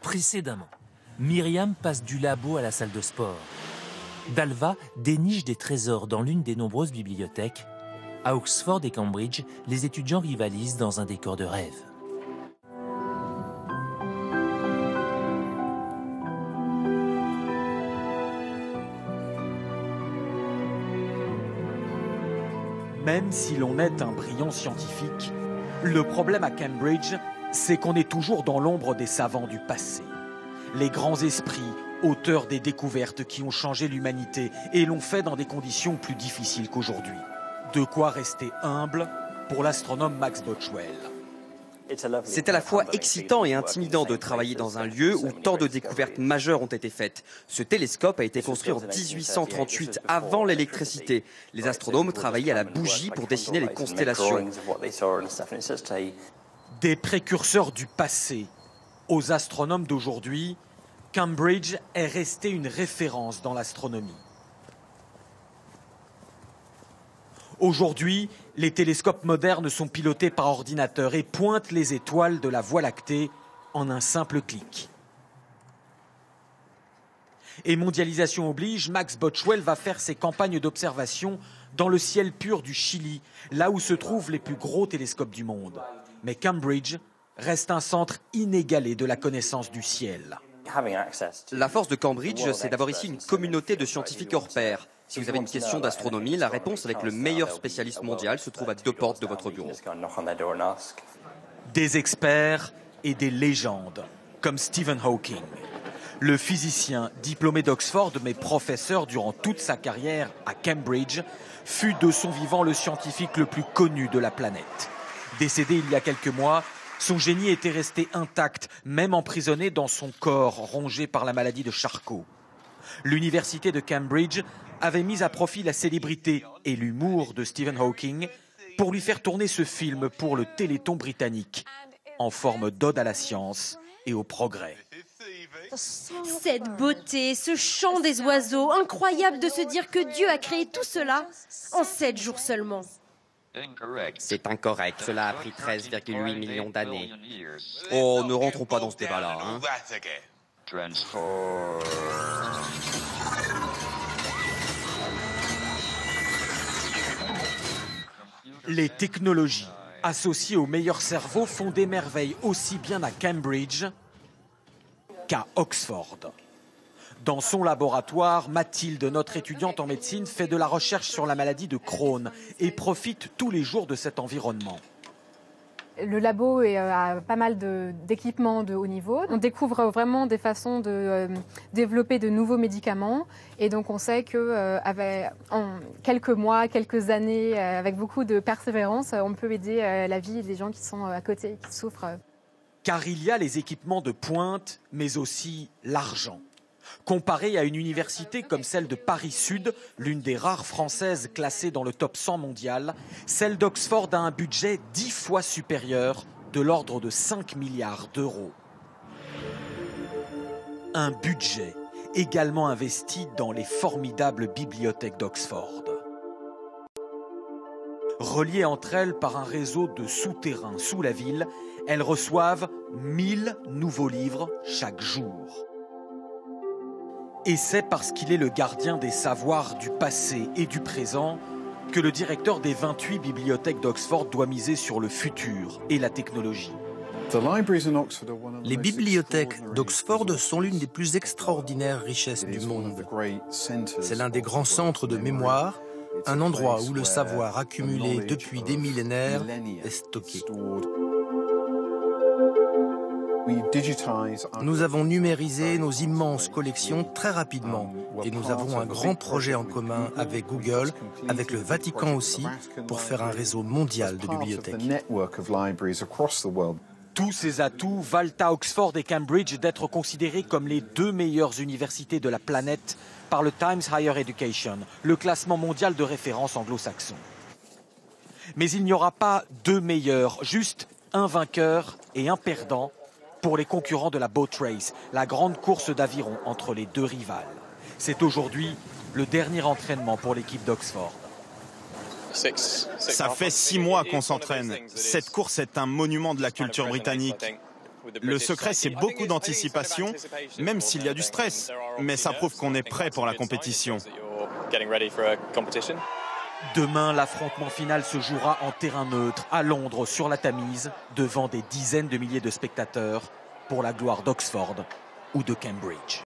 Précédemment, Myriam passe du labo à la salle de sport. Dalva déniche des trésors dans l'une des nombreuses bibliothèques. À Oxford et Cambridge, les étudiants rivalisent dans un décor de rêve. Même si l'on est un brillant scientifique, le problème à Cambridge, c'est qu'on est toujours dans l'ombre des savants du passé. Les grands esprits, auteurs des découvertes qui ont changé l'humanité et l'ont fait dans des conditions plus difficiles qu'aujourd'hui. De quoi rester humble pour l'astronome Max Botchwell. C'est à la fois excitant et intimidant de travailler dans un lieu où tant de découvertes majeures ont été faites. Ce télescope a été construit en 1838, avant l'électricité. Les astronomes travaillaient à la bougie pour dessiner les constellations. Des précurseurs du passé aux astronomes d'aujourd'hui, Cambridge est resté une référence dans l'astronomie. Aujourd'hui, les télescopes modernes sont pilotés par ordinateur et pointent les étoiles de la Voie lactée en un simple clic. Et mondialisation oblige, Max Botchwell va faire ses campagnes d'observation dans le ciel pur du Chili, là où se trouvent les plus gros télescopes du monde. Mais Cambridge reste un centre inégalé de la connaissance du ciel. La force de Cambridge, c'est d'avoir ici une communauté de scientifiques hors pair. Si vous avez une question d'astronomie, la réponse avec le meilleur spécialiste mondial se trouve à 2 portes de votre bureau. Des experts et des légendes, comme Stephen Hawking. Le physicien diplômé d'Oxford, mais professeur durant toute sa carrière à Cambridge, fut de son vivant le scientifique le plus connu de la planète. Décédé il y a quelques mois, son génie était resté intact, même emprisonné dans son corps rongé par la maladie de Charcot. L'université de Cambridge avait mis à profit la célébrité et l'humour de Stephen Hawking pour lui faire tourner ce film pour le Téléthon britannique, en forme d'ode à la science et au progrès. Cette beauté, ce chant des oiseaux, incroyable de se dire que Dieu a créé tout cela en 7 jours seulement. C'est incorrect, cela a pris 13,8 millions d'années. Oh, ne rentrons pas dans ce débat-là, hein. Les technologies associées aux meilleurs cerveaux font des merveilles aussi bien à Cambridge qu'à Oxford. Dans son laboratoire, Mathilde, notre étudiante en médecine, fait de la recherche sur la maladie de Crohn et profite tous les jours de cet environnement. Le labo a pas mal d'équipements de haut niveau. On découvre vraiment des façons de développer de nouveaux médicaments. Et donc on sait qu'en quelques mois, quelques années, avec beaucoup de persévérance, on peut aider la vie des gens qui sont à côté, qui souffrent. Car il y a les équipements de pointe, mais aussi l'argent. Comparé à une université comme celle de Paris-Sud, l'une des rares françaises classées dans le top 100 mondial, celle d'Oxford a un budget 10 fois supérieur, de l'ordre de 5 milliards d'euros. Un budget également investi dans les formidables bibliothèques d'Oxford. Reliées entre elles par un réseau de souterrains sous la ville, elles reçoivent 1000 nouveaux livres chaque jour. Et c'est parce qu'il est le gardien des savoirs du passé et du présent que le directeur des 28 bibliothèques d'Oxford doit miser sur le futur et la technologie. Les bibliothèques d'Oxford sont l'une des plus extraordinaires richesses du monde. C'est l'un des grands centres de mémoire, un endroit où le savoir accumulé depuis des millénaires est stocké. Nous avons numérisé nos immenses collections très rapidement et nous avons un grand projet en commun avec Google, avec le Vatican aussi, pour faire un réseau mondial de bibliothèques. Tous ces atouts valent à Oxford et Cambridge d'être considérés comme les 2 meilleures universités de la planète par le Times Higher Education, le classement mondial de référence anglo-saxon. Mais il n'y aura pas 2 meilleurs, juste un vainqueur et un perdant pour les concurrents de la Boat Race, la grande course d'aviron entre les 2 rivales. C'est aujourd'hui le dernier entraînement pour l'équipe d'Oxford. Ça fait 6 mois qu'on s'entraîne. Cette course est un monument de la culture britannique. Le secret, c'est beaucoup d'anticipation, même s'il y a du stress. Mais ça prouve qu'on est prêt pour la compétition. Demain, l'affrontement final se jouera en terrain neutre, à Londres, sur la Tamise, devant des dizaines de milliers de spectateurs, pour la gloire d'Oxford ou de Cambridge.